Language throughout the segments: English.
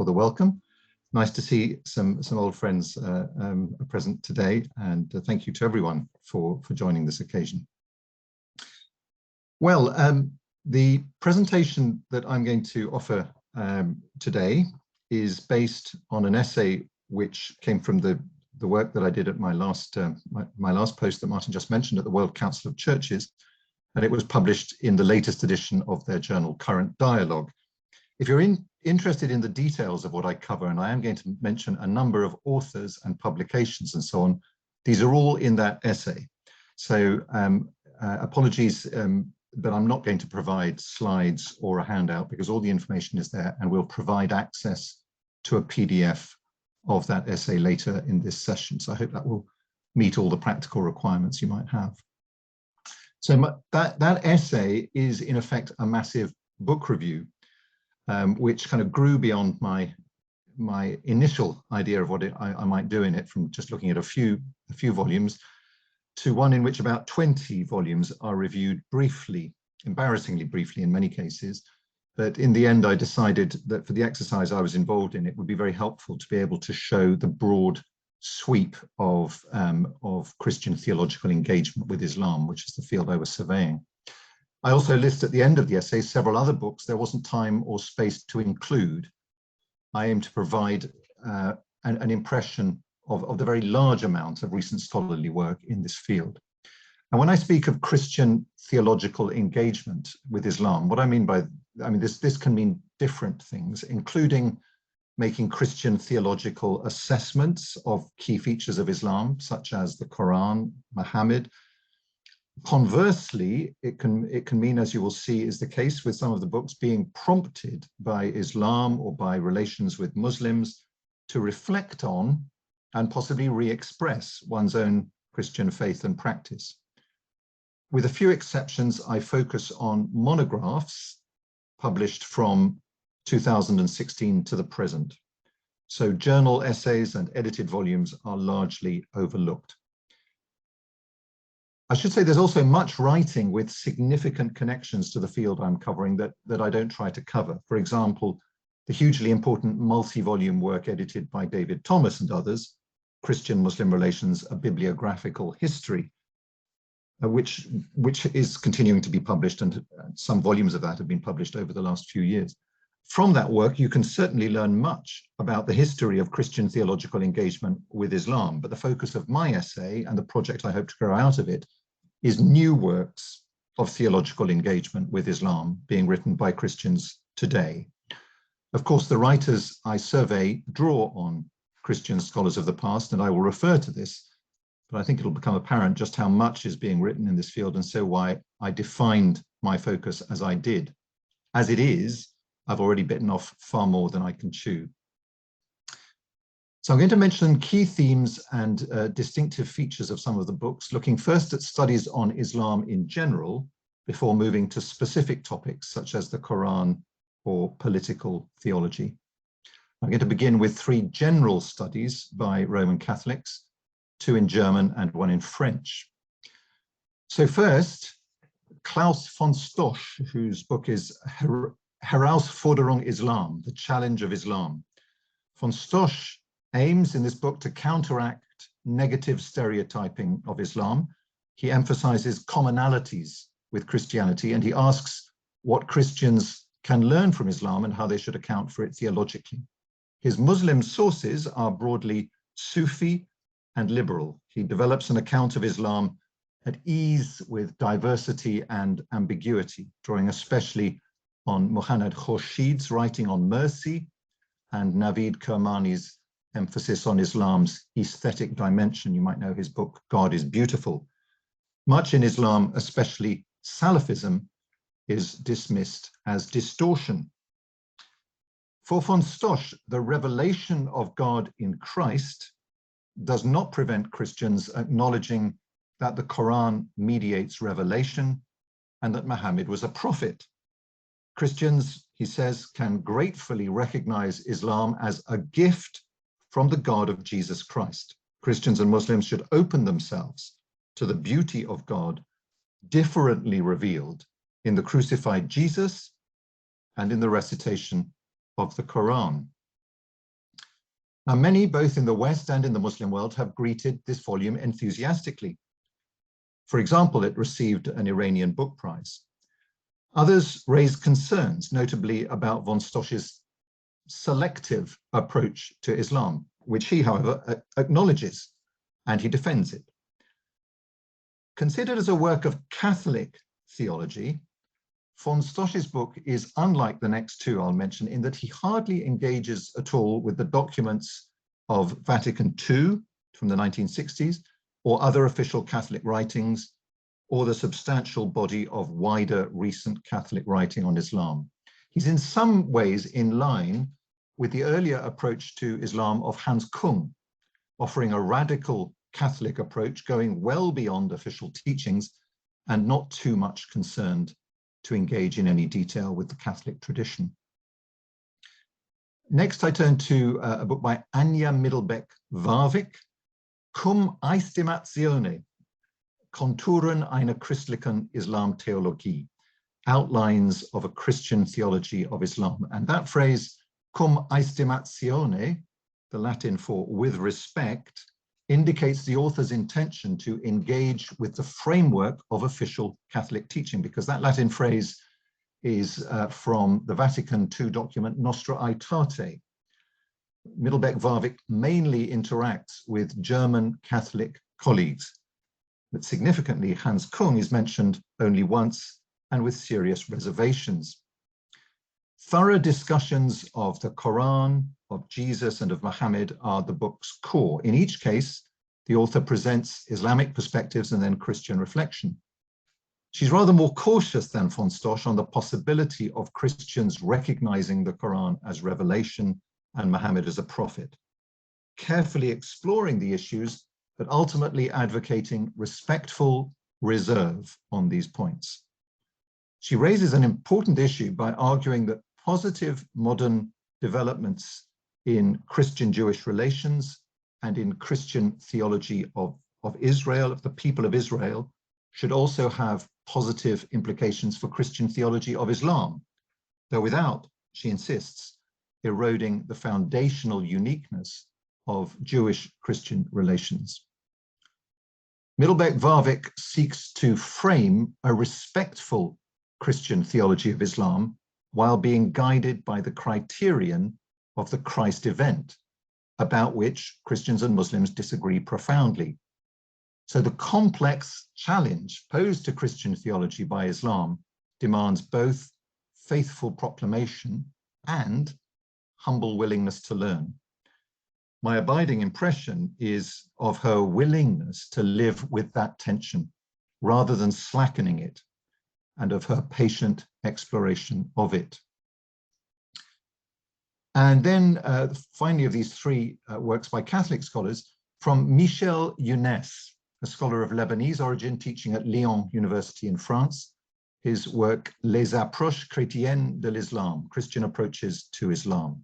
the welcome. Nice to see some old friends present today, and thank you to everyone for joining this occasion. Well, the presentation that I'm going to offer today is based on an essay which came from the work that I did at my last post that Martin just mentioned at the World Council of Churches, and it was published in the latest edition of their journal, Current Dialogue. If you're interested in the details of what I cover, and I am going to mention a number of authors and publications and so on, these are all in that essay. So apologies, but I'm not going to provide slides or a handout because all the information is there, and we'll provide access to a PDF of that essay later in this session. So I hope that will meet all the practical requirements you might have. So that essay is in effect a massive book review, which kind of grew beyond my initial idea of what I might do in it, from just looking at a few volumes to one in which about 20 volumes are reviewed briefly, embarrassingly briefly in many cases. But in the end, I decided that for the exercise I was involved in, it would be very helpful to be able to show the broad sweep of Christian theological engagement with Islam, which is the field I was surveying. I also list at the end of the essay several other books there wasn't time or space to include. I aim to provide an impression of the very large amount of recent scholarly work in this field. And when I speak of Christian theological engagement with Islam, what I mean this can mean different things, including making Christian theological assessments of key features of Islam, such as the Qur'an, Muhammad. Conversely, it can mean, as you will see is the case with some of the books, being prompted by Islam or by relations with Muslims to reflect on and possibly re-express one's own Christian faith and practice. With a few exceptions, I focus on monographs published from 2016 to the present. So journal essays and edited volumes are largely overlooked. I should say there's also much writing with significant connections to the field I'm covering that I don't try to cover. For example, the hugely important multi-volume work edited by David Thomas and others, Christian-Muslim Relations, A Bibliographical History, which is continuing to be published, and some volumes of that have been published over the last few years. From that work, you can certainly learn much about the history of Christian theological engagement with Islam, but the focus of my essay and the project I hope to grow out of it is new works of theological engagement with Islam being written by Christians today. Of course, the writers I survey draw on Christian scholars of the past, and I will refer to this, but I think it'll become apparent just how much is being written in this field, and so why I defined my focus as I did. As it is, I've already bitten off far more than I can chew. So I'm going to mention key themes and distinctive features of some of the books, looking first at studies on Islam in general, before moving to specific topics such as the Quran or political theology. I'm going to begin with 3 general studies by Roman Catholics, 2 in German and 1 in French. So first, Klaus von Stosch, whose book is Herausforderung Islam, The Challenge of Islam. Von Stosch aims in this book to counteract negative stereotyping of Islam. He emphasizes commonalities with Christianity, and he asks what Christians can learn from Islam and how they should account for it theologically. His Muslim sources are broadly Sufi and liberal. He develops an account of Islam at ease with diversity and ambiguity, drawing especially on Muhammad Khurshid's writing on mercy and Naveed Kermani's emphasis on Islam's aesthetic dimension. You might know his book, God is Beautiful. Much in Islam, especially Salafism, is dismissed as distortion. For von Stosch, the revelation of God in Christ does not prevent Christians acknowledging that the Quran mediates revelation and that Muhammad was a prophet. Christians, he says, can gratefully recognize Islam as a gift from the God of Jesus Christ. Christians and Muslims should open themselves to the beauty of God differently revealed in the crucified Jesus and in the recitation of the Quran. Now, many, both in the West and in the Muslim world, have greeted this volume enthusiastically. For example, it received an Iranian book prize. Others raised concerns, notably about von Stosch's selective approach to Islam, which he, however, acknowledges, and he defends it. Considered as a work of Catholic theology, von Stosch's book is unlike the next two I'll mention in that he hardly engages at all with the documents of Vatican II from the 1960s or other official Catholic writings or the substantial body of wider recent Catholic writing on Islam. He's in some ways in line with the earlier approach to Islam of Hans Küng, offering a radical Catholic approach going well beyond official teachings and not too much concerned to engage in any detail with the Catholic tradition. Next, I turn to a book by Anja Middelbeck-Warwick, Cum Aestimatione, Konturen einer christlichen Islamtheologie, Outlines of a Christian Theology of Islam. And that phrase, cum aestimatione, the Latin for with respect, indicates the author's intention to engage with the framework of official Catholic teaching, because that Latin phrase is from the Vatican II document Nostra Aetate. Middelbeck-Warwick mainly interacts with German Catholic colleagues, but significantly Hans Küng is mentioned only once and with serious reservations. Thorough discussions of the Qur'an, of Jesus, and of Muhammad are the book's core. In each case, the author presents Islamic perspectives and then Christian reflection. She's rather more cautious than von Stosch on the possibility of Christians recognizing the Qur'an as revelation and Muhammad as a prophet, carefully exploring the issues, but ultimately advocating respectful reserve on these points. She raises an important issue by arguing that positive modern developments in Christian-Jewish relations and in Christian theology of Israel, of the people of Israel, should also have positive implications for Christian theology of Islam, though without, she insists, eroding the foundational uniqueness of Jewish-Christian relations. Middelbeck-Warwick seeks to frame a respectful Christian theology of Islam while being guided by the criterion of the Christ event, about which Christians and Muslims disagree profoundly. So the complex challenge posed to Christian theology by Islam demands both faithful proclamation and humble willingness to learn. My abiding impression is of her willingness to live with that tension rather than slackening it, and of her patient exploration of it. And then finally, of these three works by Catholic scholars, from Michel Younes, a scholar of Lebanese origin teaching at Lyon University in France, his work Les Approches Chrétiennes de l'Islam, Christian Approaches to Islam.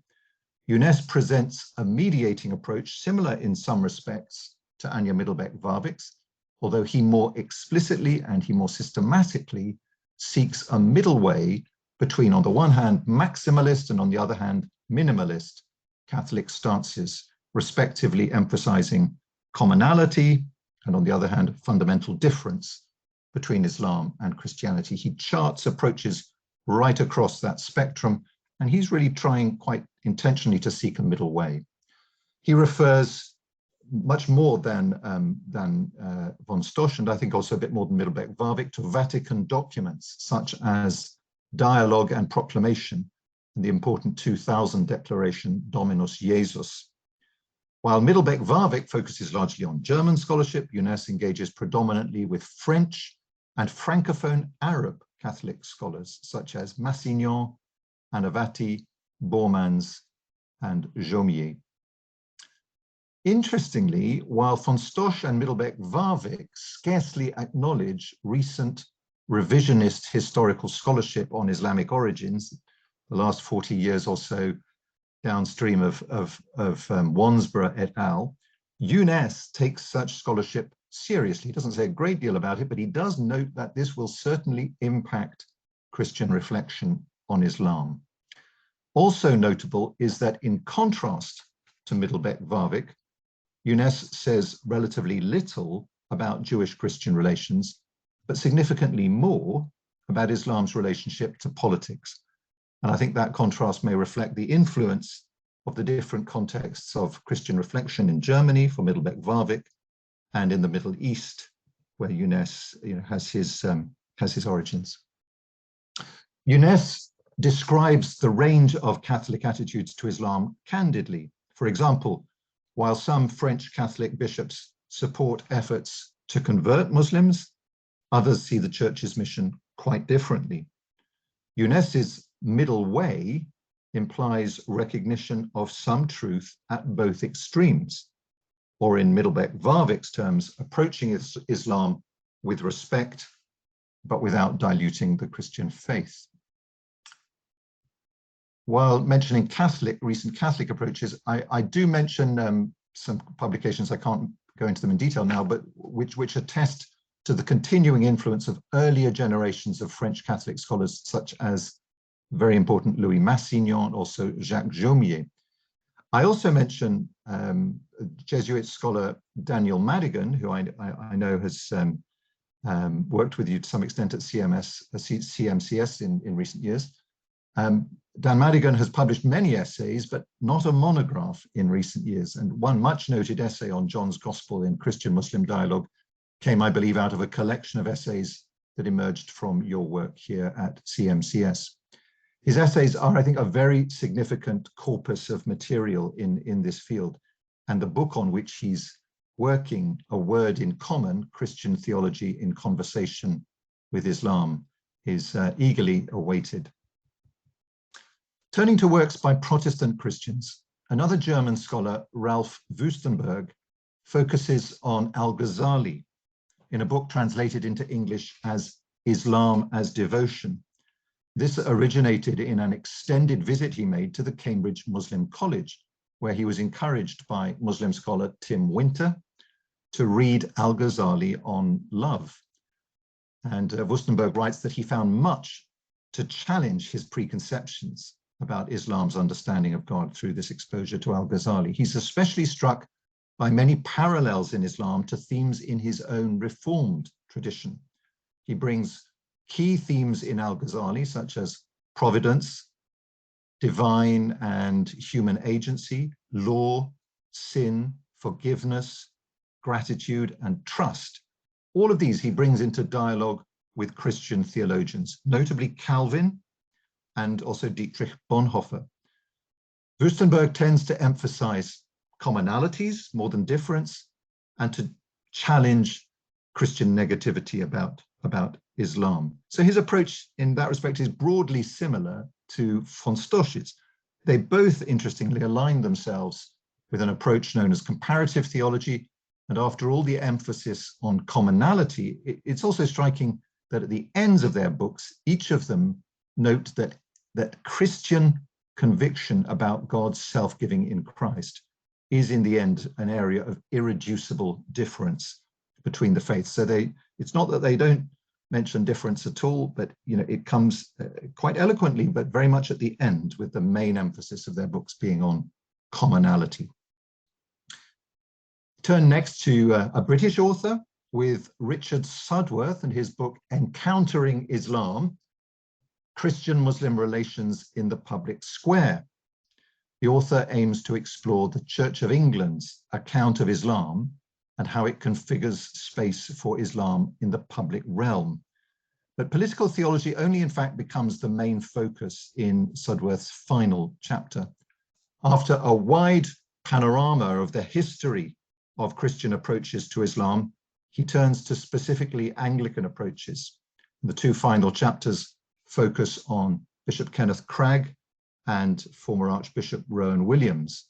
Younes presents a mediating approach similar in some respects to Anja Middelbeck-Warwick's, although he more explicitly and he more systematically seeks a middle way between, on the one hand, maximalist and on the other hand, minimalist Catholic stances, respectively emphasizing commonality and, on the other hand, fundamental difference between Islam and Christianity. He charts approaches right across that spectrum, and he's really trying quite intentionally to seek a middle way. He refers much more than von Stosch, and I think also a bit more than Middelbeck-Warwick, to Vatican documents such as Dialogue and Proclamation and the important 2000 declaration Dominus Jesus. While Middelbeck-Warwick focuses largely on German scholarship, Younes engages predominantly with French and Francophone Arab Catholic scholars such as Massignon, Anavati, Bormans, and Jomier. Interestingly, while von Stosch and Middelbeck-Warwick scarcely acknowledge recent revisionist historical scholarship on Islamic origins, the last 40 years or so downstream of Wansborough et al., Younes takes such scholarship seriously. He doesn't say a great deal about it, but he does note that this will certainly impact Christian reflection on Islam. Also notable is that in contrast to Middelbeck-Warwick, Younes says relatively little about Jewish-Christian relations, but significantly more about Islam's relationship to politics. And I think that contrast may reflect the influence of the different contexts of Christian reflection in Germany for Middelbeck-Warwick and in the Middle East, where Younes has his origins. Younes describes the range of Catholic attitudes to Islam candidly. For example, while some French Catholic bishops support efforts to convert Muslims, others see the church's mission quite differently. Younes's middle way implies recognition of some truth at both extremes, or in Middelbeck-Warwick's terms, approaching Islam with respect, but without diluting the Christian faith. While mentioning recent Catholic approaches, I do mention some publications, I can't go into them in detail now, but which attest to the continuing influence of earlier generations of French Catholic scholars, such as very important Louis Massignon, also Jacques Jaumier. I also mention Jesuit scholar Daniel Madigan, who I know has worked with you to some extent at CMCS in recent years. Dan Madigan has published many essays, but not a monograph in recent years. And one much noted essay on John's Gospel in Christian-Muslim dialogue came, I believe, out of a collection of essays that emerged from your work here at CMCS. His essays are, I think, a very significant corpus of material in this field. And the book on which he's working, A Word in Common, Christian Theology in Conversation with Islam, is eagerly awaited. Turning to works by Protestant Christians, another German scholar, Ralph Wustenberg, focuses on Al-Ghazali in a book translated into English as Islam as Devotion. This originated in an extended visit he made to the Cambridge Muslim College, where he was encouraged by Muslim scholar Tim Winter to read Al-Ghazali on love. And Wustenberg writes that he found much to challenge his preconceptions about Islam's understanding of God through this exposure to Al-Ghazali. He's especially struck by many parallels in Islam to themes in his own Reformed tradition. He brings key themes in Al-Ghazali, such as providence, divine and human agency, law, sin, forgiveness, gratitude, and trust. All of these he brings into dialogue with Christian theologians, notably Calvin and also Dietrich Bonhoeffer. Wustenberg tends to emphasize commonalities more than difference and to challenge Christian negativity about Islam. So his approach in that respect is broadly similar to von Stosch's. They both, interestingly, align themselves with an approach known as comparative theology. And after all the emphasis on commonality, it's also striking that at the ends of their books, each of them note that Christian conviction about God's self-giving in Christ is in the end an area of irreducible difference between the faiths. So it's not that they don't mention difference at all, but it comes quite eloquently, but very much at the end, with the main emphasis of their books being on commonality. Turn next to a British author with Richard Sudworth and his book Encountering Islam, Christian-Muslim Relations in the Public Square. The author aims to explore the Church of England's account of Islam and how it configures space for Islam in the public realm. But political theology only in fact becomes the main focus in Sudworth's final chapter. After a wide panorama of the history of Christian approaches to Islam, he turns to specifically Anglican approaches. The two final chapters focus on Bishop Kenneth Cragg and former Archbishop Rowan Williams,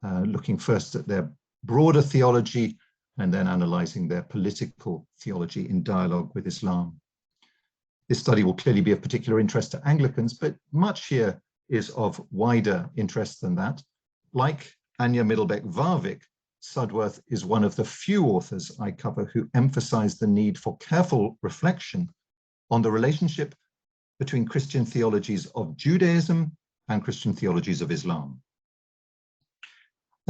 looking first at their broader theology and then analyzing their political theology in dialogue with Islam. This study will clearly be of particular interest to Anglicans, but much here is of wider interest than that. Like Anja Middelbeck-Warwick, Sudworth is one of the few authors I cover who emphasize the need for careful reflection on the relationship between Christian theologies of Judaism and Christian theologies of Islam.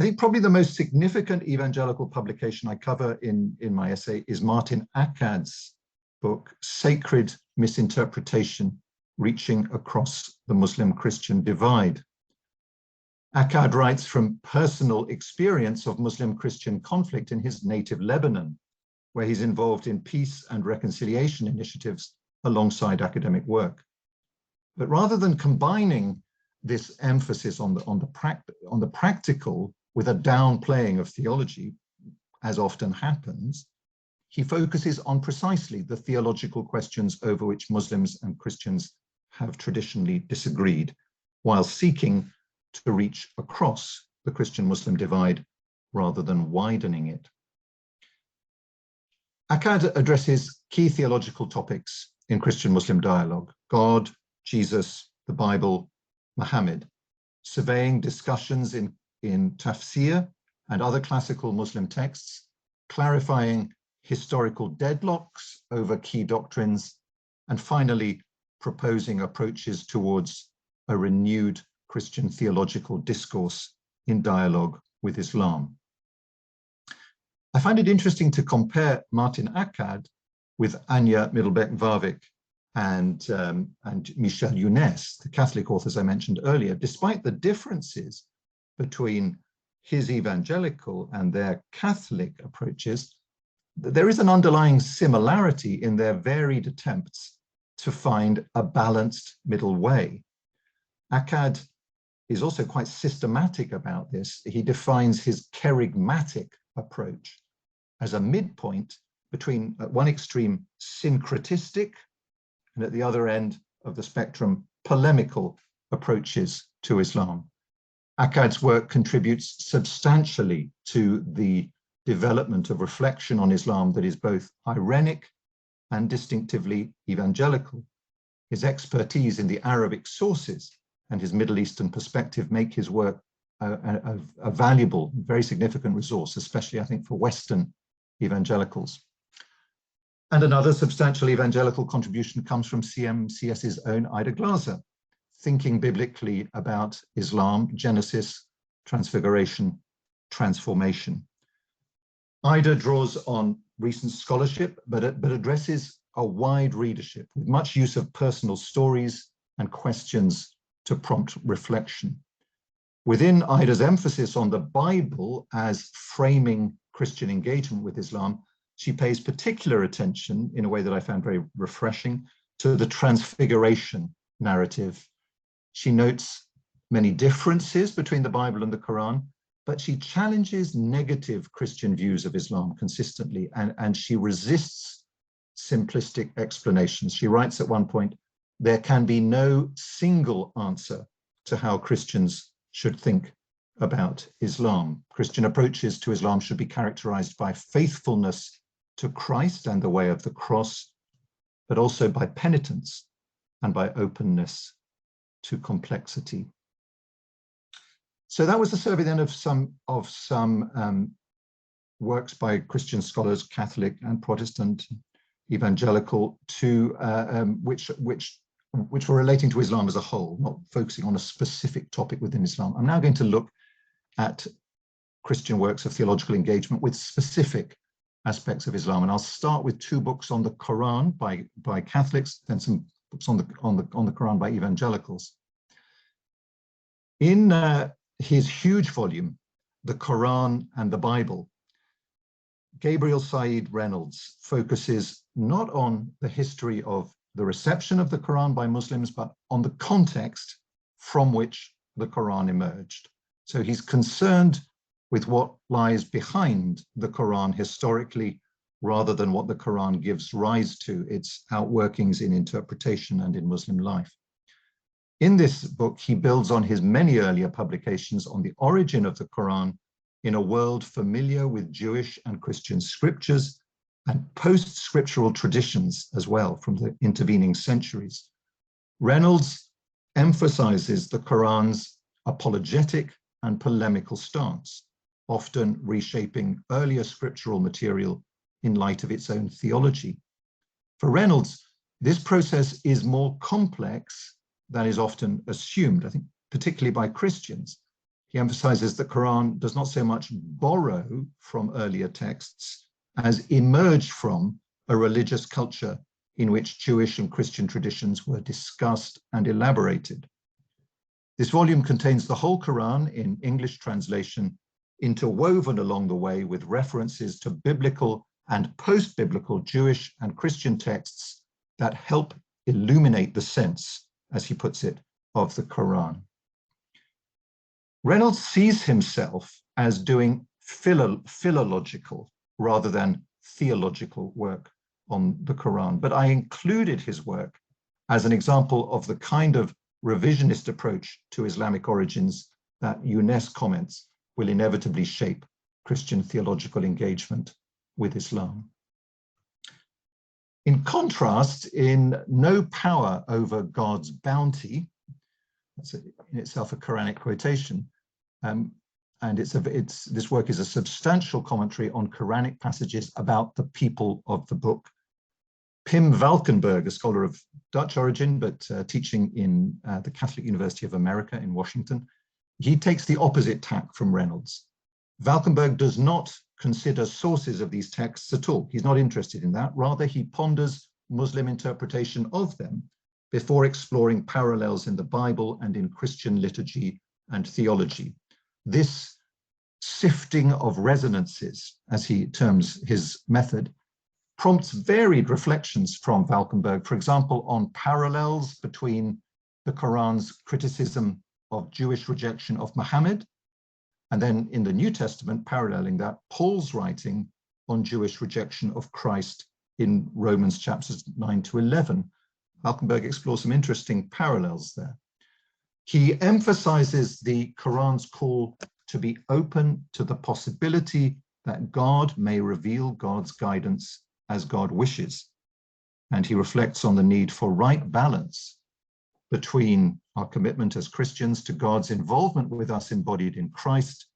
I think probably the most significant evangelical publication I cover in my essay is Martin Akkad's book, Sacred Misinterpretation, Reaching Across the Muslim-Christian Divide. Akkad writes from personal experience of Muslim-Christian conflict in his native Lebanon, where he's involved in peace and reconciliation initiatives alongside academic work. But rather than combining this emphasis on the practical with a downplaying of theology, as often happens, he focuses on precisely the theological questions over which Muslims and Christians have traditionally disagreed, while seeking to reach across the Christian-Muslim divide rather than widening it. Akkad addresses key theological topics in Christian-Muslim dialogue: God, Jesus, the Bible, Muhammad, surveying discussions in tafsir and other classical Muslim texts, clarifying historical deadlocks over key doctrines, and finally proposing approaches towards a renewed Christian theological discourse in dialogue with Islam. I find it interesting to compare Martin Akkad with Anya Middelbeck-Warwick and Michel Younes, the Catholic authors I mentioned earlier. Despite the differences between his evangelical and their Catholic approaches, there is an underlying similarity in their varied attempts to find a balanced middle way. Akkad is also quite systematic about this. He defines his kerygmatic approach as a midpoint between, at one extreme, syncretistic, and at the other end of the spectrum, polemical approaches to Islam. Akkad's work contributes substantially to the development of reflection on Islam that is both irenic and distinctively evangelical. His expertise in the Arabic sources and his Middle Eastern perspective make his work a valuable, very significant resource, especially, I think, for Western evangelicals. And another substantial evangelical contribution comes from CMCS's own Ida Glaser, thinking biblically about Islam, Genesis, Transfiguration, Transformation. Ida draws on recent scholarship, but addresses a wide readership with much use of personal stories and questions to prompt reflection. Within Ida's emphasis on the Bible as framing Christian engagement with Islam, she pays particular attention, in a way that I found very refreshing, to the transfiguration narrative. She notes many differences between the Bible and the Quran, but she challenges negative Christian views of Islam consistently, and she resists simplistic explanations. She writes at one point, "There can be no single answer to how Christians should think about Islam. Christian approaches to Islam should be characterized by faithfulness to Christ and the way of the cross, but also by penitence and by openness to complexity." So that was the survey then of some works by Christian scholars, Catholic and Protestant, evangelical, which were relating to Islam as a whole, not focusing on a specific topic within Islam. I'm now going to look at Christian works of theological engagement with specific aspects of Islam, and I'll start with two books on the Quran by Catholics, then some books on the Quran by evangelicals. In his huge volume, The Quran and the Bible, Gabriel Said Reynolds focuses not on the history of the reception of the Quran by Muslims, but on the context from which the Quran emerged. So he's concerned with what lies behind the Quran historically, rather than what the Quran gives rise to, its outworkings in interpretation and in Muslim life. In this book, he builds on his many earlier publications on the origin of the Quran in a world familiar with Jewish and Christian scriptures and post-scriptural traditions as well from the intervening centuries. Reynolds emphasizes the Quran's apologetic and polemical stance, often reshaping earlier scriptural material in light of its own theology. For Reynolds, this process is more complex than is often assumed, I think, particularly by Christians. He emphasizes that Quran does not so much borrow from earlier texts as emerge from a religious culture in which Jewish and Christian traditions were discussed and elaborated. This volume contains the whole Quran in English translation, interwoven along the way with references to biblical and post-biblical Jewish and Christian texts that help illuminate the sense, as he puts it, of the Quran. Reynolds sees himself as doing philological rather than theological work on the Quran, but I included his work as an example of the kind of revisionist approach to Islamic origins that Younes comments will inevitably shape Christian theological engagement with Islam. In contrast, in No Power Over God's Bounty, that's in itself a Quranic quotation, and this work is a substantial commentary on Quranic passages about the people of the book. Pim Valkenburg, a scholar of Dutch origin, but teaching in the Catholic University of America in Washington, he takes the opposite tack from Reynolds. Valkenburg does not consider sources of these texts at all. He's not interested in that. Rather, he ponders Muslim interpretation of them before exploring parallels in the Bible and in Christian liturgy and theology. This sifting of resonances, as he terms his method, prompts varied reflections from Valkenburg, for example, on parallels between the Quran's criticism of Jewish rejection of Muhammad, and then in the New Testament, paralleling that, Paul's writing on Jewish rejection of Christ in Romans chapters 9 to 11. Valkenburg explores some interesting parallels there. He emphasizes the Quran's call to be open to the possibility that God may reveal God's guidance as God wishes. And he reflects on the need for right balance between our commitment as Christians to God's involvement with us embodied in Christ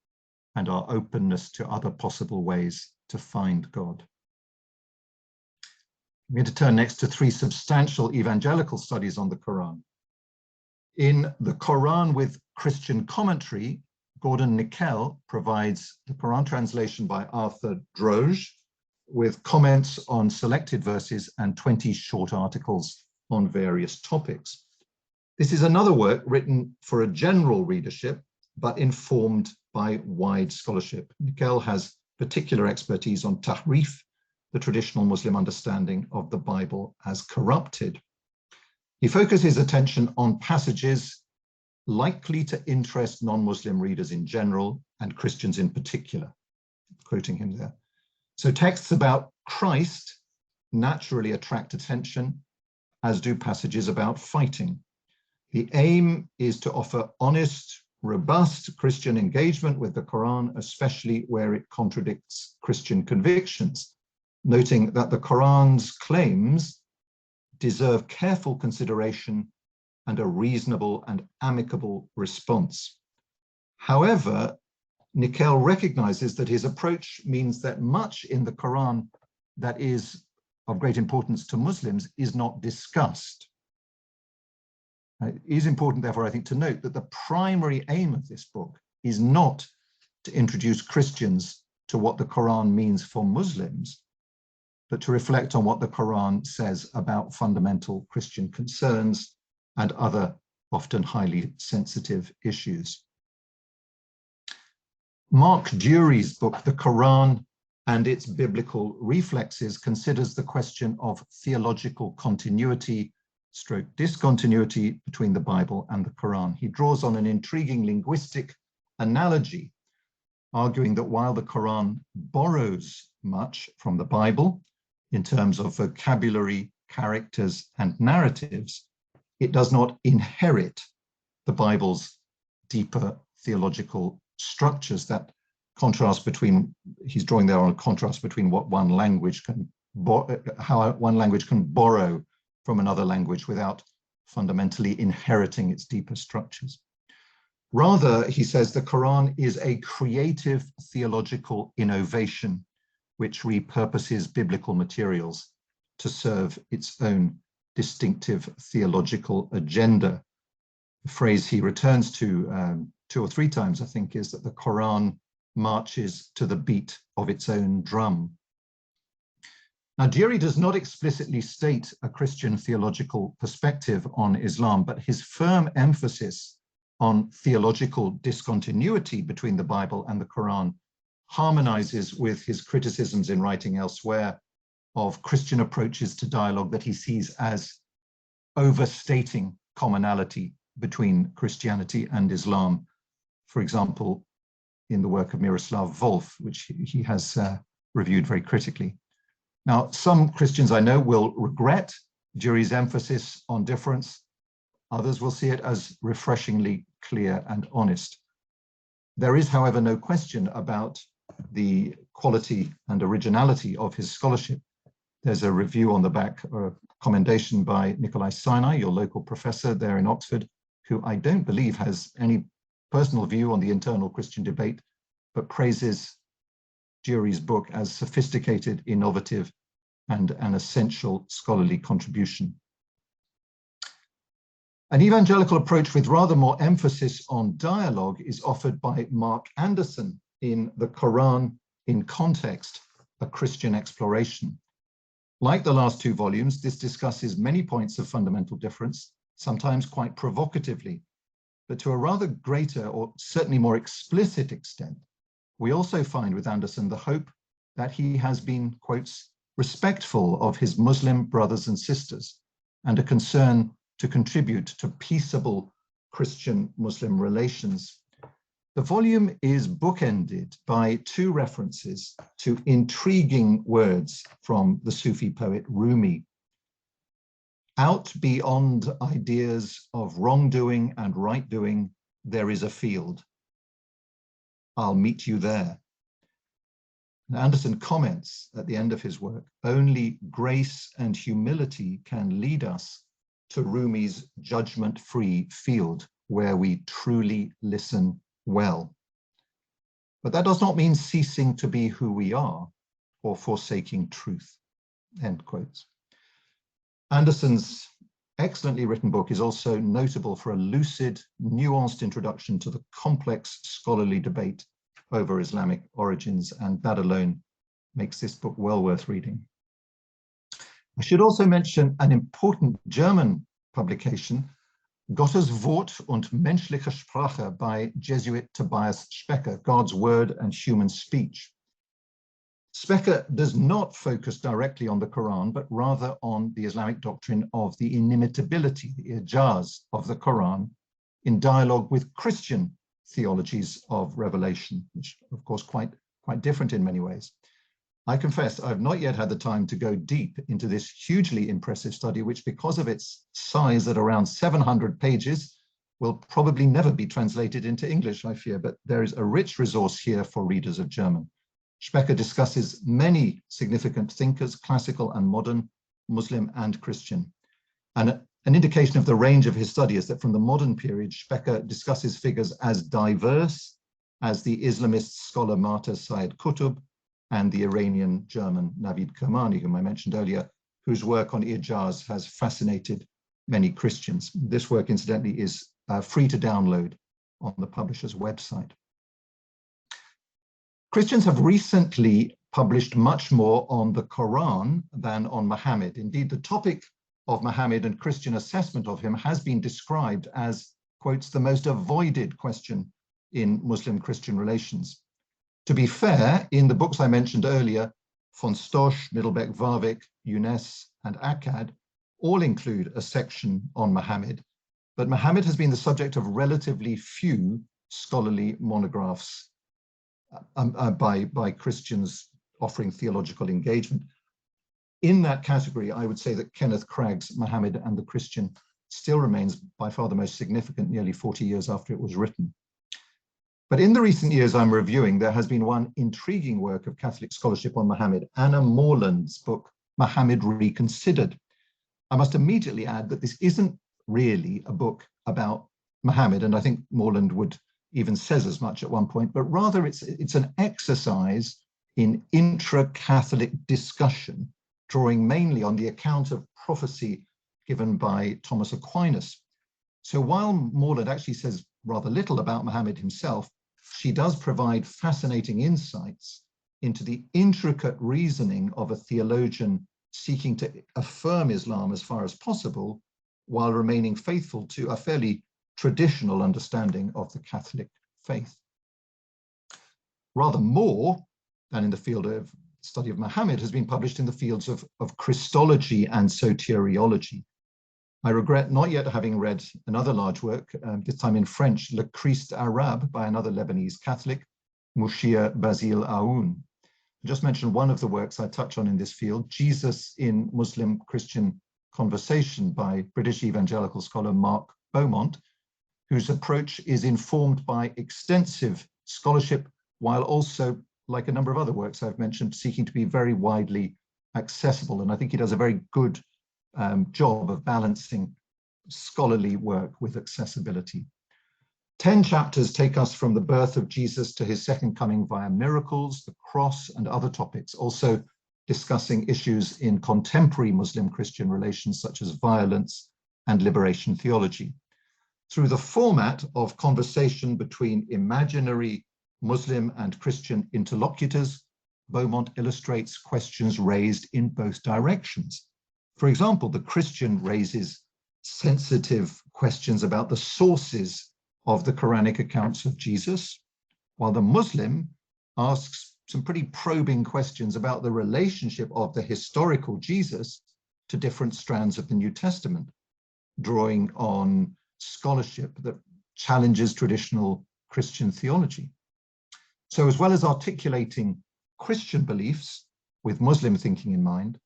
and our openness to other possible ways to find God. I'm going to turn next to three substantial evangelical studies on the Quran. In The Quran with Christian Commentary, Gordon Nickel provides the Quran translation by Arthur Droge with comments on selected verses and 20 short articles on various topics. This is another work written for a general readership, but informed by wide scholarship. Nickel has particular expertise on tahrif, the traditional Muslim understanding of the Bible as corrupted. He focuses attention on passages likely to interest non-Muslim readers in general and Christians in particular, quoting him there. So texts about Christ naturally attract attention, as do passages about fighting. The aim is to offer honest, robust Christian engagement with the Quran, especially where it contradicts Christian convictions, noting that the Quran's claims deserve careful consideration and a reasonable and amicable response. However, Nickel recognizes that his approach means that much in the Quran that is of great importance to Muslims is not discussed. It is important, therefore, I think, to note that the primary aim of this book is not to introduce Christians to what the Quran means for Muslims, but to reflect on what the Quran says about fundamental Christian concerns and other often highly sensitive issues. Mark Dury's book, The Quran and Its Biblical Reflexes, considers the question of theological continuity stroke discontinuity between the Bible and the Quran. He draws on an intriguing linguistic analogy, arguing that while the Quran borrows much from the Bible in terms of vocabulary, characters, and narratives, it does not inherit the Bible's deeper theological structures. That contrast between, he's drawing there on a contrast between what one language can, how one language can borrow from another language without fundamentally inheriting its deeper structures. Rather, he says, the Quran is a creative theological innovation which repurposes biblical materials to serve its own distinctive theological agenda. The phrase he returns to 2 or 3 times, I think, is that the Qur'an marches to the beat of its own drum. Now, Jiri does not explicitly state a Christian theological perspective on Islam, but his firm emphasis on theological discontinuity between the Bible and the Quran harmonizes with his criticisms in writing elsewhere of Christian approaches to dialogue that he sees as overstating commonality between Christianity and Islam. For example, in the work of Miroslav Volf, which he has reviewed very critically. Now, some Christians I know will regret Jiri's emphasis on difference. Others will see it as refreshingly clear and honest. There is, however, no question about the quality and originality of his scholarship. There's a review on the back, or a commendation by Nikolai Sinai, your local professor there in Oxford, who I don't believe has any personal view on the internal Christian debate, but praises Jiri's book as sophisticated, innovative, and an essential scholarly contribution. An evangelical approach with rather more emphasis on dialogue is offered by Mark Anderson in The Quran in Context, a Christian Exploration. Like the last 2 volumes, this discusses many points of fundamental difference, sometimes quite provocatively, but to a rather greater, or certainly more explicit extent. We also find with Anderson the hope that he has been, quotes, respectful of his Muslim brothers and sisters, and a concern to contribute to peaceable Christian-Muslim relations. The volume is bookended by 2 references to intriguing words from the Sufi poet Rumi. Out beyond ideas of wrongdoing and right doing, there is a field. I'll meet you there. And Anderson comments at the end of his work, only grace and humility can lead us to Rumi's judgment-free field, where we truly listen well. But that does not mean ceasing to be who we are or forsaking truth, end quotes. Anderson's excellently written book is also notable for a lucid, nuanced introduction to the complex scholarly debate over Islamic origins, and that alone makes this book well worth reading. I should also mention an important German publication, Gottes Wort und menschliche Sprache by Jesuit Tobias Specker, God's Word and Human Speech. Specker does not focus directly on the Quran, but rather on the Islamic doctrine of the inimitability, the ijaz of the Quran, in dialogue with Christian theologies of revelation, which are of course quite different in many ways. I confess I've not yet had the time to go deep into this hugely impressive study, which, because of its size at around 700 pages, will probably never be translated into English, I fear, but there is a rich resource here for readers of German. Specker discusses many significant thinkers, classical and modern, Muslim and Christian. And an indication of the range of his study is that from the modern period, Specker discusses figures as diverse as the Islamist scholar Marta Said Qutb and the Iranian-German Navid Kermani, whom I mentioned earlier, whose work on ijaz has fascinated many Christians. This work, incidentally, is free to download on the publisher's website. Christians have recently published much more on the Quran than on Muhammad. Indeed, the topic of Muhammad and Christian assessment of him has been described as, quotes, the most avoided question in Muslim-Christian relations. To be fair, in the books I mentioned earlier, von Stosch, Middelbeck, Warwick, Younes, and Akkad all include a section on Muhammad, but Muhammad has been the subject of relatively few scholarly monographs by Christians offering theological engagement. In that category, I would say that Kenneth Cragg's Muhammad and the Christian still remains by far the most significant, nearly 40 years after it was written. But in the recent years I'm reviewing, there has been one intriguing work of Catholic scholarship on Muhammad, Anna Morland's book, Muhammad Reconsidered. I must immediately add that this isn't really a book about Muhammad, and I think Morland would even says as much at one point, but rather it's an exercise in intra-Catholic discussion, drawing mainly on the account of prophecy given by Thomas Aquinas. So while Morland actually says rather little about Muhammad himself, she does provide fascinating insights into the intricate reasoning of a theologian seeking to affirm Islam as far as possible, while remaining faithful to a fairly traditional understanding of the Catholic faith. Rather more than in the field of study of Muhammad has been published in the fields of Christology and soteriology. I regret not yet having read another large work, this time in French, Le Christ Arabe, by another Lebanese Catholic, Mouchir Basile Aoun. I just mentioned one of the works I touch on in this field, Jesus in Muslim Christian Conversation, by British evangelical scholar Mark Beaumont, whose approach is informed by extensive scholarship, while also, like a number of other works I've mentioned, seeking to be very widely accessible. And I think he does a very good job of balancing scholarly work with accessibility. 10 chapters take us from the birth of Jesus to his second coming via miracles, the cross, and other topics, also discussing issues in contemporary Muslim-Christian relations such as violence and liberation theology. Through the format of conversation between imaginary Muslim and Christian interlocutors, Beaumont illustrates questions raised in both directions. For example, the Christian raises sensitive questions about the sources of the Quranic accounts of Jesus, while the Muslim asks some pretty probing questions about the relationship of the historical Jesus to different strands of the New Testament, drawing on scholarship that challenges traditional Christian theology. So, as well as articulating Christian beliefs with Muslim thinking in mind,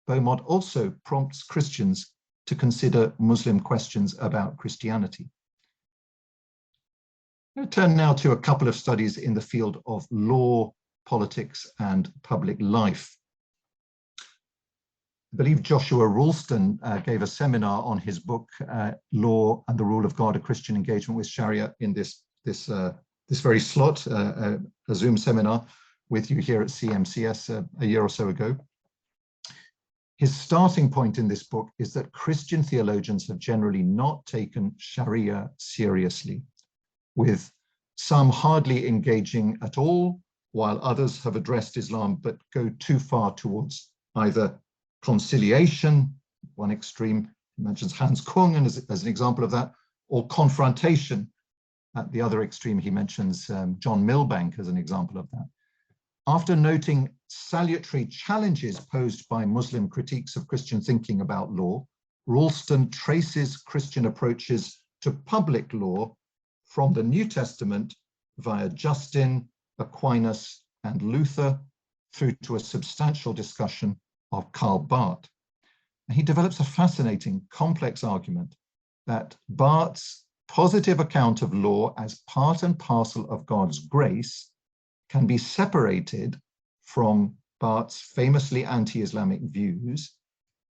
Beaumont also prompts Christians to consider Muslim questions about Christianity. I'm going to turn now to a couple of studies in the field of law, politics, and public life. I believe Joshua Ralston gave a seminar on his book, Law and the Rule of God, a Christian Engagement with Sharia, in this very slot, a Zoom seminar with you here at CMCS a year or so ago. His starting point in this book is that Christian theologians have generally not taken Sharia seriously, with some hardly engaging at all, while others have addressed Islam but go too far towards either conciliation, one extreme, he mentions Hans Kung as an example of that, or confrontation. At the other extreme, he mentions John Milbank as an example of that. After noting salutary challenges posed by Muslim critiques of Christian thinking about law, Ralston traces Christian approaches to public law from the New Testament via Justin, Aquinas, and Luther, through to a substantial discussion of Karl Barth. And he develops a fascinating, complex argument that Barth's positive account of law as part and parcel of God's grace can be separated from Barth's famously anti-Islamic views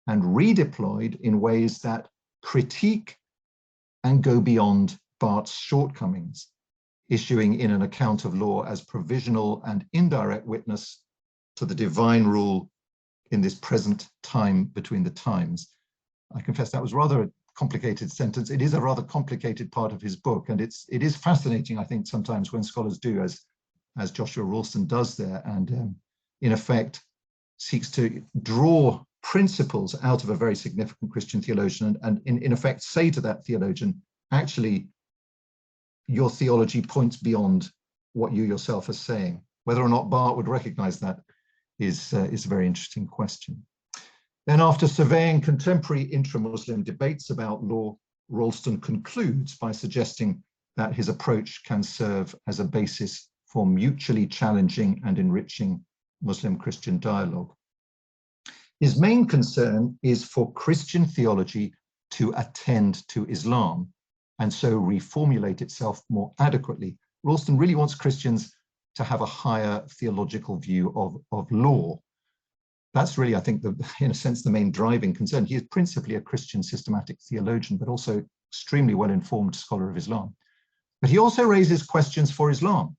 and redeployed in ways that critique and go beyond Barth's shortcomings, issuing in an account of law as provisional and indirect witness to the divine rule in this present time between the times. I confess that was rather a complicated sentence. It is a rather complicated part of his book, and it is fascinating, I think, sometimes when scholars do, as Joshua Ralston does there, and in effect seeks to draw principles out of a very significant Christian theologian and in effect say to that theologian, actually, your theology points beyond what you yourself are saying. Whether or not Barth would recognize that is a very interesting question. Then, after surveying contemporary intra-Muslim debates about law, Ralston concludes by suggesting that his approach can serve as a basis for mutually challenging and enriching Muslim-Christian dialogue. His main concern is for Christian theology to attend to Islam and so reformulate itself more adequately. Ralston really wants Christians to have a higher theological view of law. That's really, I think, in a sense, the main driving concern. He is principally a Christian systematic theologian, but also extremely well-informed scholar of Islam. But he also raises questions for Islam.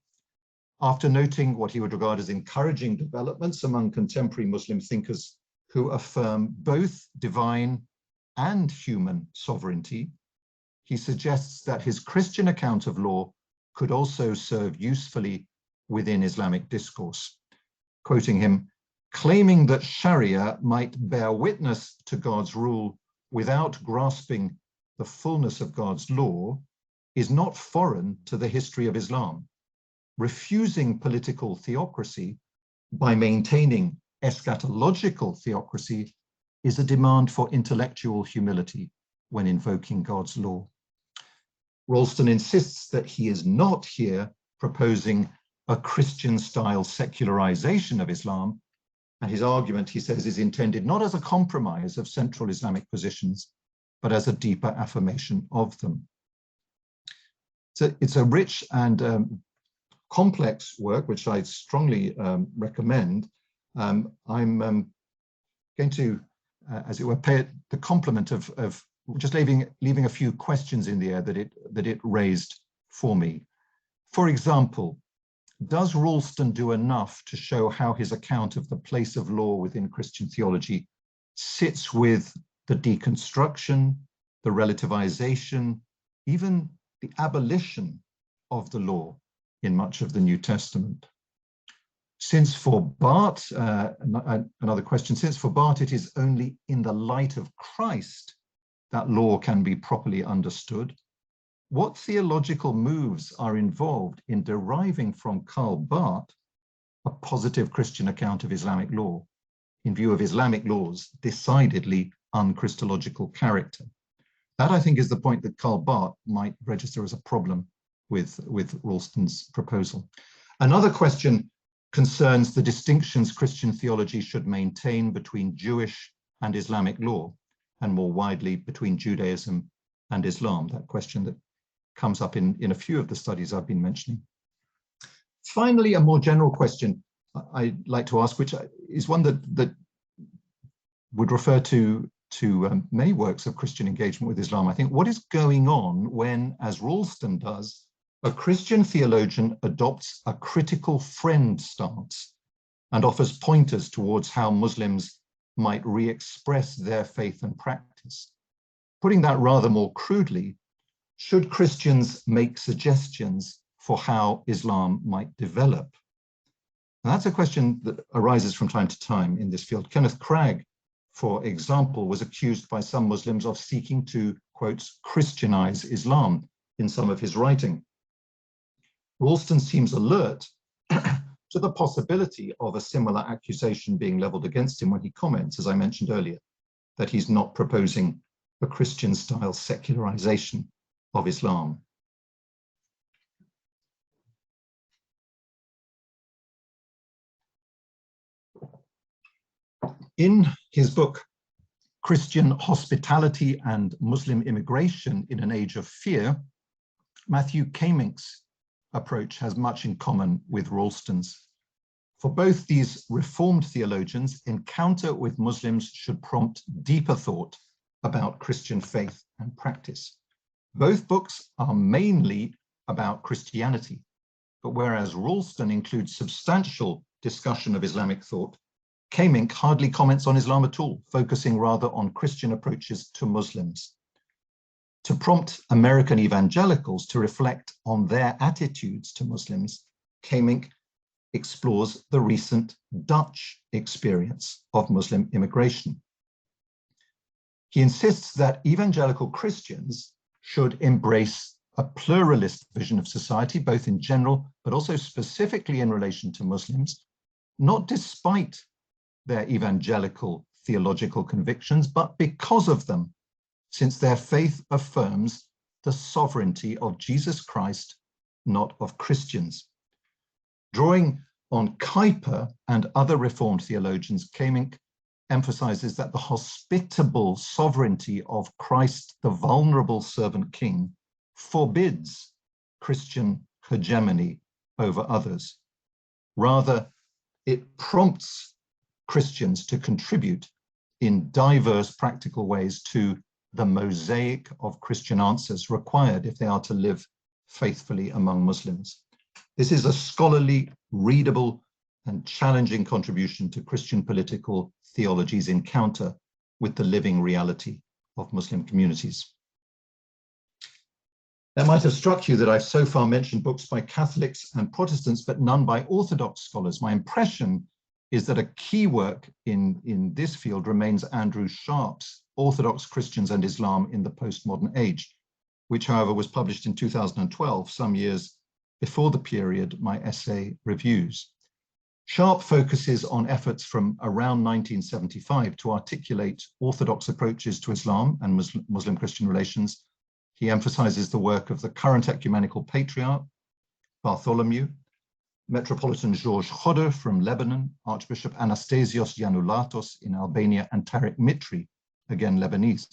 After noting what he would regard as encouraging developments among contemporary Muslim thinkers who affirm both divine and human sovereignty, he suggests that his Christian account of law could also serve usefully within Islamic discourse. Quoting him, claiming that Sharia might bear witness to God's rule without grasping the fullness of God's law is not foreign to the history of Islam. Refusing political theocracy by maintaining eschatological theocracy is a demand for intellectual humility when invoking God's law. Ralston insists that he is not here proposing a Christian-style secularization of Islam, and his argument, he says, is intended not as a compromise of central Islamic positions, but as a deeper affirmation of them. So it's a rich and complex work, which I strongly recommend. I'm going to, as it were, pay it the compliment of just leaving a few questions in the air that it raised for me. For example, does Ralston do enough to show how his account of the place of law within Christian theology sits with the deconstruction, the relativization, even the abolition of the law in much of the New Testament? Since for Barth, another question, since for Barth it is only in the light of Christ that law can be properly understood, what theological moves are involved in deriving from Karl Barth a positive Christian account of Islamic law in view of Islamic law's decidedly un-Christological character? That, I think, is the point that Karl Barth might register as a problem with Ralston's proposal. Another question concerns the distinctions Christian theology should maintain between Jewish and Islamic law, and more widely between Judaism and Islam, that question that comes up in a few of the studies I've been mentioning. Finally, a more general question I'd like to ask, which is one that would refer to many works of Christian engagement with Islam. I think, what is going on when, as Ralston does, a Christian theologian adopts a critical friend stance and offers pointers towards how Muslims might re-express their faith and practice? Putting that rather more crudely, should Christians make suggestions for how Islam might develop? And that's a question that arises from time to time in this field. Kenneth Cragg, for example, was accused by some Muslims of seeking to, quote, Christianize Islam in some of his writing. Ralston seems alert to the possibility of a similar accusation being leveled against him when he comments, as I mentioned earlier, that he's not proposing a Christian-style secularization of Islam. In his book, Christian Hospitality and Muslim Immigration in an Age of Fear, Matthew Kamink's approach has much in common with Ralston's. For both these Reformed theologians, encounter with Muslims should prompt deeper thought about Christian faith and practice. Both books are mainly about Christianity, but whereas Ralston includes substantial discussion of Islamic thought, Kamink hardly comments on Islam at all, focusing rather on Christian approaches to Muslims. To prompt American evangelicals to reflect on their attitudes to Muslims, Kamink explores the recent Dutch experience of Muslim immigration. He insists that evangelical Christians should embrace a pluralist vision of society, both in general, but also specifically in relation to Muslims, not despite their evangelical theological convictions, but because of them, since their faith affirms the sovereignty of Jesus Christ, not of Christians. Drawing on Kuyper and other Reformed theologians, Kamink emphasizes that the hospitable sovereignty of Christ, the vulnerable servant king, forbids Christian hegemony over others. Rather, it prompts Christians to contribute in diverse practical ways to the mosaic of Christian answers required if they are to live faithfully among Muslims. This is a scholarly, readable, and challenging contribution to Christian political theology's encounter with the living reality of Muslim communities. It might have struck you that I've so far mentioned books by Catholics and Protestants, but none by Orthodox scholars. My impression is that a key work in this field remains Andrew Sharp's Orthodox Christians and Islam in the Postmodern Age, which, however, was published in 2012, some years before the period my essay reviews. Sharp focuses on efforts from around 1975 to articulate Orthodox approaches to Islam and Muslim-Christian relations. He emphasizes the work of the current ecumenical patriarch, Bartholomew, Metropolitan George Chodor from Lebanon, Archbishop Anastasios Yannulatos in Albania, and Tariq Mitri, again Lebanese.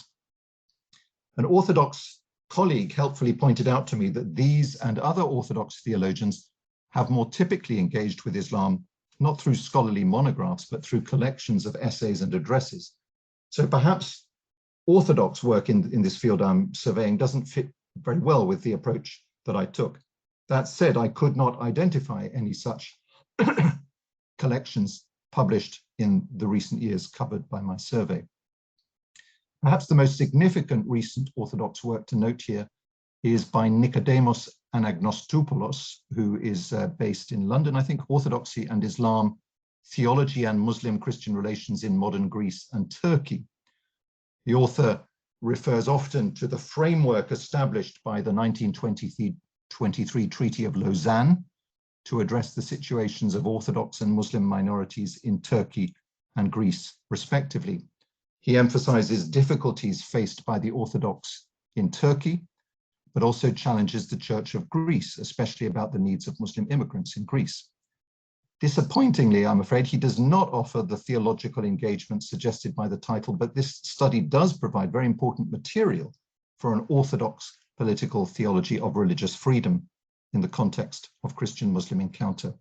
An Orthodox colleague helpfully pointed out to me that these and other Orthodox theologians have more typically engaged with Islam, not through scholarly monographs, but through collections of essays and addresses. So perhaps Orthodox work in this field I'm surveying doesn't fit very well with the approach that I took. That said, I could not identify any such collections published in the recent years covered by my survey. Perhaps the most significant recent Orthodox work to note here is by Nicodemus Anagnostopoulos, who is based in London, I think, Orthodoxy and Islam, Theology and Muslim-Christian Relations in Modern Greece and Turkey. The author refers often to the framework established by the 1923 Treaty of Lausanne to address the situations of Orthodox and Muslim minorities in Turkey and Greece, respectively. He emphasizes difficulties faced by the Orthodox in Turkey, but also challenges the Church of Greece, especially about the needs of Muslim immigrants in Greece. Disappointingly, I'm afraid, he does not offer the theological engagement suggested by the title, but this study does provide very important material for an Orthodox political theology of religious freedom in the context of Christian-Muslim encounter.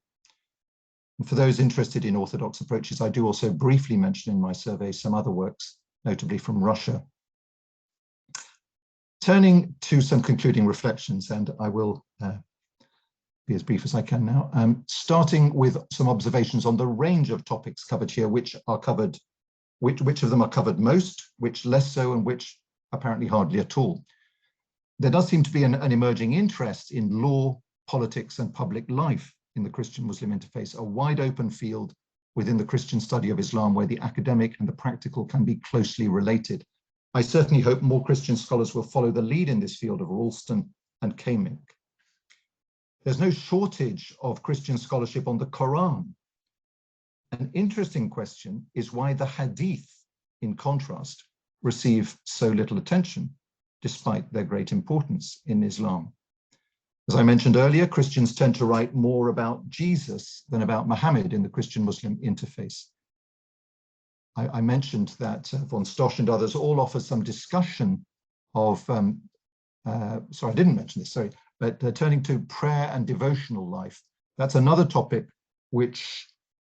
And for those interested in Orthodox approaches, I do also briefly mention in my survey some other works, notably from Russia. Turning to some concluding reflections, and I will be as brief as I can now, starting with some observations on the range of topics covered here, which of them are covered most, which less so, and which apparently hardly at all. There does seem to be an emerging interest in law, politics, and public life in the Christian-Muslim interface, a wide open field within the Christian study of Islam where the academic and the practical can be closely related. I certainly hope more Christian scholars will follow the lead in this field of Ralston and Kamink. There's no shortage of Christian scholarship on the Qur'an. An interesting question is why the Hadith, in contrast, receive so little attention, despite their great importance in Islam. As I mentioned earlier, Christians tend to write more about Jesus than about Muhammad in the Christian-Muslim interface. I mentioned that von Stosch and others all offer some discussion of, sorry, I didn't mention this, sorry, but turning to prayer and devotional life. That's another topic which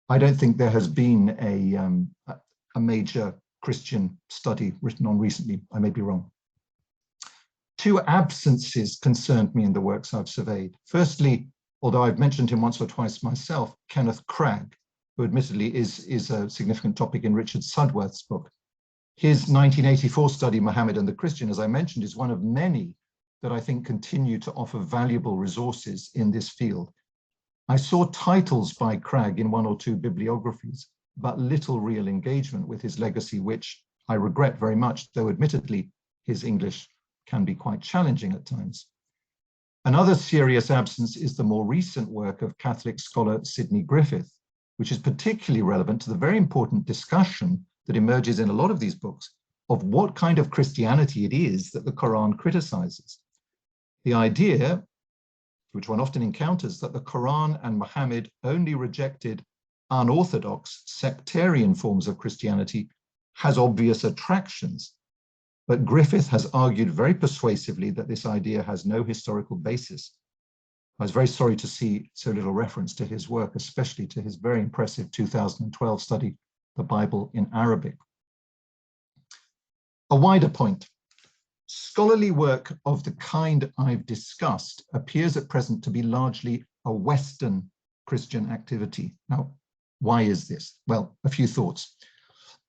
I don't think there has been a major Christian study written on recently. I may be wrong. Two absences concerned me in the works I've surveyed. Firstly, although I've mentioned him once or twice myself, Kenneth Cragg, who admittedly is a significant topic in Richard Sudworth's book. His 1984 study, Muhammad and the Christian, as I mentioned, is one of many that I think continue to offer valuable resources in this field. I saw titles by Cragg in one or two bibliographies, but little real engagement with his legacy, which I regret very much, though admittedly his English can be quite challenging at times. Another serious absence is the more recent work of Catholic scholar Sidney Griffith, which is particularly relevant to the very important discussion that emerges in a lot of these books of what kind of Christianity it is that the Quran criticizes. The idea, which one often encounters, that the Quran and Muhammad only rejected unorthodox sectarian forms of Christianity has obvious attractions. But Griffith has argued very persuasively that this idea has no historical basis. I was very sorry to see so little reference to his work, especially to his very impressive 2012 study, The Bible in Arabic. A wider point. Scholarly work of the kind I've discussed appears at present to be largely a Western Christian activity. Now, why is this? Well, a few thoughts.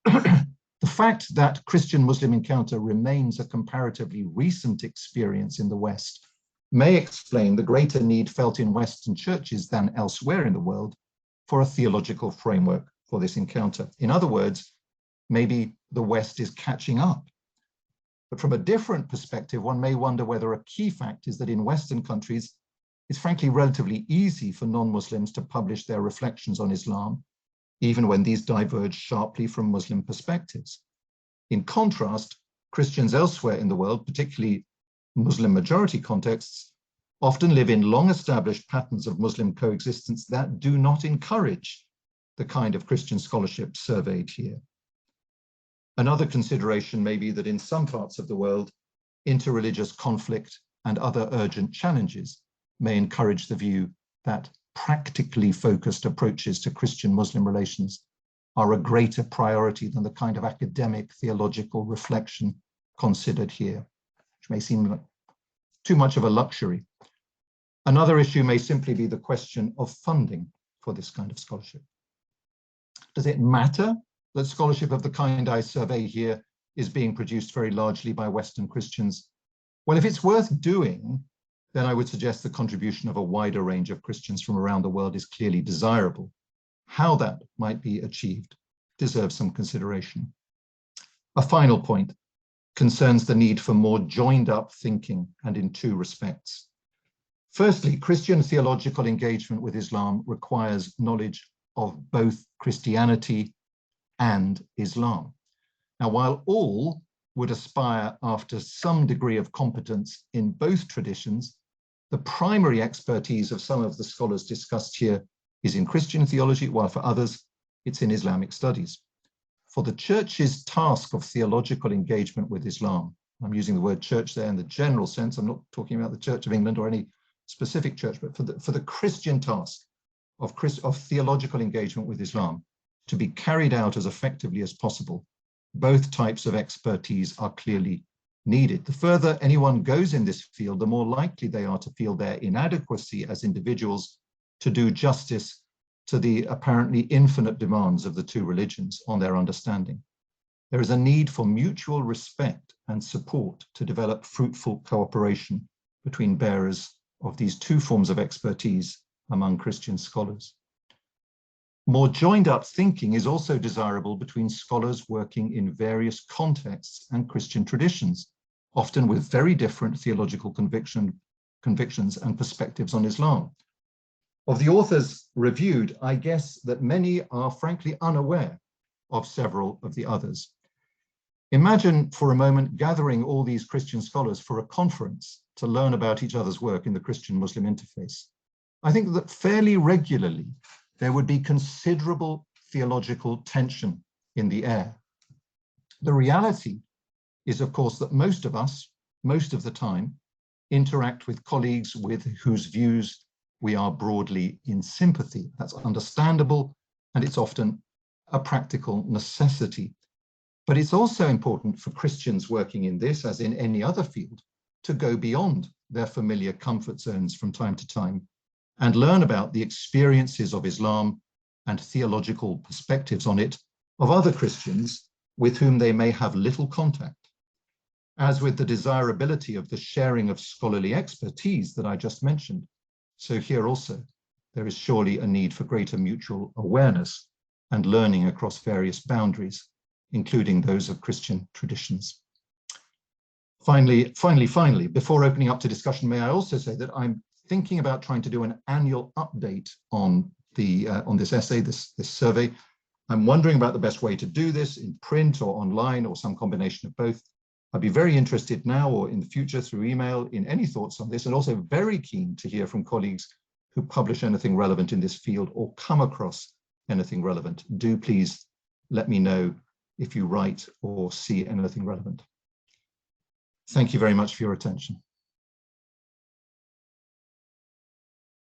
The fact that Christian-Muslim encounter remains a comparatively recent experience in the West may explain the greater need felt in Western churches than elsewhere in the world for a theological framework for this encounter. In other words, maybe the West is catching up. But from a different perspective, one may wonder whether a key fact is that in Western countries, it's frankly relatively easy for non-Muslims to publish their reflections on Islam, even when these diverge sharply from Muslim perspectives. In contrast, Christians elsewhere in the world, particularly Muslim majority contexts, often live in long-established patterns of Muslim coexistence that do not encourage the kind of Christian scholarship surveyed here. Another consideration may be that in some parts of the world, interreligious conflict and other urgent challenges may encourage the view that practically focused approaches to Christian-Muslim relations are a greater priority than the kind of academic theological reflection considered here, which may seem like too much of a luxury. Another issue may simply be the question of funding for this kind of scholarship. Does it matter that scholarship of the kind I survey here is being produced very largely by Western Christians? Well, if it's worth doing, then I would suggest the contribution of a wider range of Christians from around the world is clearly desirable. How that might be achieved deserves some consideration. A final point concerns the need for more joined up thinking, and in two respects. Firstly, Christian theological engagement with Islam requires knowledge of both Christianity and Islam. Now, while all would aspire after some degree of competence in both traditions, the primary expertise of some of the scholars discussed here is in Christian theology, while for others, it's in Islamic studies. For the Church's task of theological engagement with Islam, I'm using the word church there in the general sense, I'm not talking about the Church of England or any specific church, but for the Christian task of theological engagement with Islam to be carried out as effectively as possible, both types of expertise are clearly needed. The further anyone goes in this field, the more likely they are to feel their inadequacy as individuals to do justice to the apparently infinite demands of the two religions on their understanding. There is a need for mutual respect and support to develop fruitful cooperation between bearers of these two forms of expertise among Christian scholars. More joined up thinking is also desirable between scholars working in various contexts and Christian traditions, often with very different theological convictions and perspectives on Islam. Of the authors reviewed, I guess that many are frankly unaware of several of the others. Imagine for a moment gathering all these Christian scholars for a conference to learn about each other's work in the Christian-Muslim interface. I think that fairly regularly there would be considerable theological tension in the air. The reality is, of course, that most of us, most of the time, interact with colleagues with whose views we are broadly in sympathy. That's understandable, and it's often a practical necessity. But it's also important for Christians working in this, as in any other field, to go beyond their familiar comfort zones from time to time and learn about the experiences of Islam and theological perspectives on it of other Christians with whom they may have little contact. As with the desirability of the sharing of scholarly expertise that I just mentioned, so here also there is surely a need for greater mutual awareness and learning across various boundaries, including those of Christian traditions. Finally, before opening up to discussion, may I also say that I'm thinking about trying to do an annual update on this essay, this survey. I'm wondering about the best way to do this, in print or online or some combination of both. I'd be very interested now or in the future through email in any thoughts on this, and also very keen to hear from colleagues who publish anything relevant in this field or come across anything relevant. Do please let me know if you write or see anything relevant. Thank you very much for your attention.